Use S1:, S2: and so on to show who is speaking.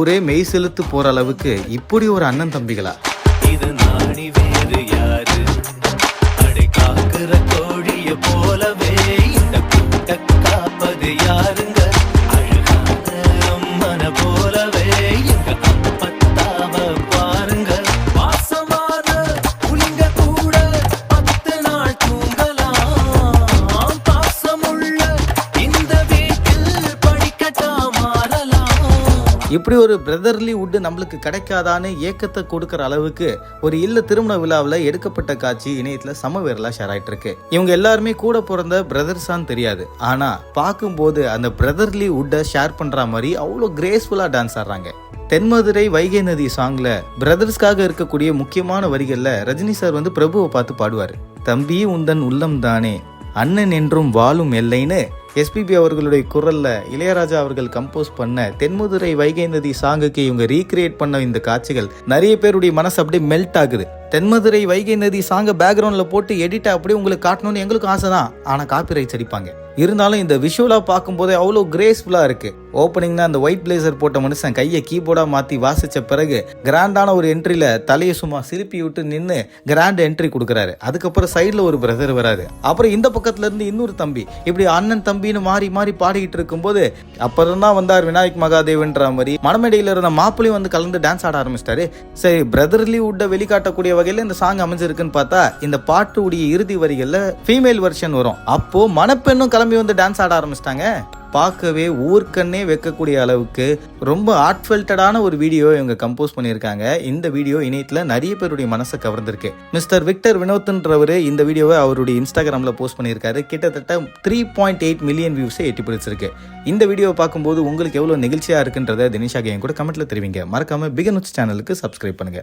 S1: ஊரே மெய் செலுத்து போற அளவுக்கு இப்படி ஒரு அண்ணன் தம்பிகளா?
S2: இது நாணி வேறு யாரு அடை காக்குற கோழிய போலவே இந்த கூட்ட காப்பது யாருங்க? அழகான அம்மன போலவே எங்க அப்பத்தாவ பாருங்க. பாசமான புலிங்க கூட 10 நாள் தூங்கலாம். பாசமுள்ள இந்த வீட்டில் படிக்கட்டா மாறலாம்.
S1: இப்படி ஒரு பிரதர்லி வுட் நம்மளுக்கு கிடைக்காதான்னு ஏக்கத்தை கொடுக்கற அளவுக்கு ஒரு இல்ல திருமண விழாவில் எடுக்கப்பட்ட காட்சி இணையத்துல சமவேரலா ஷேர் ஆயிட்டு இருக்கு. இவங்க எல்லாருமே கூட பிறந்த பிரதர்ஸான்னு தெரியாது, ஆனா பார்க்கும்போது அந்த பிரதர்லி வுட்டை ஷேர் பண்ற மாதிரி அவ்வளோ கிரேஸ்ஃபுல்லா டான்ஸ் ஆடுறாங்க. தென்மதுரை வைகை நதி சாங்ல பிரதர்ஸ்க்காக இருக்கக்கூடிய முக்கியமான வரிகள்ல ரஜினி சார் பிரபுவை பார்த்து பாடுவாரு, தம்பி உந்தன் உள்ளம் தானே அண்ணன் என்றும் வாழும் எல்லைன்னு. எஸ்பிபி அவர்களுடைய குரல்ல இளையராஜா அவர்கள் கம்போஸ் பண்ண தென்மதுரை வைகை நதி சாங்குக்கு இவங்க ரீக்ரியேட் பண்ண இந்த காட்சிகள் நிறைய பேருடைய மனசு அப்படியே மெல்ட் ஆகுது. தென்மதுரை வைகை நதி சாங்க பேக்ரவுண்ட்ல போட்டு எடிட் அப்படியே உங்களுக்கு காட்டணும்னு எங்களுக்கும் ஆசை தான், ஆனா காப்பி ரைட்ஸ் அடிப்பாங்க. இருந்தாலும் இந்த விஷுவலா பார்க்கும் போதே அவ்வளோ கிரேஸ்ஃபுல்லா இருக்கு. ஓப்பனிங்னா அந்த ஒயிட் பிளேசர் போட்ட மனுஷன் கையை கீபோர்டா மாத்தி வாசிச்ச பிறகு கிராண்டான ஒரு என்ட்ரில தலையை சும்மா சிலுப்பி விட்டு நின்று கிராண்ட் என்ட்ரி கொடுக்குறாரு. அதுக்கப்புறம் சைட்ல ஒரு பிரதர் வராரு, அப்புறம் இந்த பக்கத்துல இருந்து இன்னொரு தம்பி, இப்படி அண்ணன் தம்பின்னு மாறி மாறி பாடிக்கிட்டு இருக்கும்போது அப்புறம் தான் வந்தார் விநாயக் மகாதேவன்ற மாதிரி மணமேடையில இருந்த மாப்பிளையும் கலந்து டான்ஸ் ஆட ஆரம்பிச்சிட்டாரு. சரி, பிரதர்லி வுட்டை வெளிக்காட்டக்கூடிய வகையில இந்த சாங் அமைஞ்சிருக்குன்னு பார்த்தா இந்த பாட்டுடைய இறுதி வரிகள்ல ஃபீமேல் வெர்ஷன் வரும். அப்போ மணப்பெண்ணும் கிளம்பி டான்ஸ் ஆட ஆரம்பிச்சிட்டாங்க. பார்க்கவே ஊர்க்கண்ணே வைக்கக்கூடிய அளவுக்கு ரொம்ப ஆர்ட்ஃபெல்டடான ஒரு வீடியோ இவங்க கம்போஸ் பண்ணியிருக்காங்க. இந்த வீடியோ இணையத்தில் நிறைய பேருடைய மனசை கவர்ந்திருக்கு. மிஸ்டர் விக்டர் வினோத்ன்றவர் இந்த வீடியோவை அவருடைய இன்ஸ்டாகிராமில் போஸ்ட் பண்ணியிருக்காரு. கிட்டத்தட்ட 3.8 மில்லியன் வியூஸை எட்டி பிடிச்சிருக்கு. இந்த வீடியோவை பார்க்கும்போது உங்களுக்கு எவ்வளோ நெகிழ்ச்சியாக இருக்குன்றதை தினேஷாக என் கூட கமெண்ட்ல தெரிவிங்க. மறக்காம பிகன் சேனலுக்கு சப்ஸ்கிரைப் பண்ணுங்க.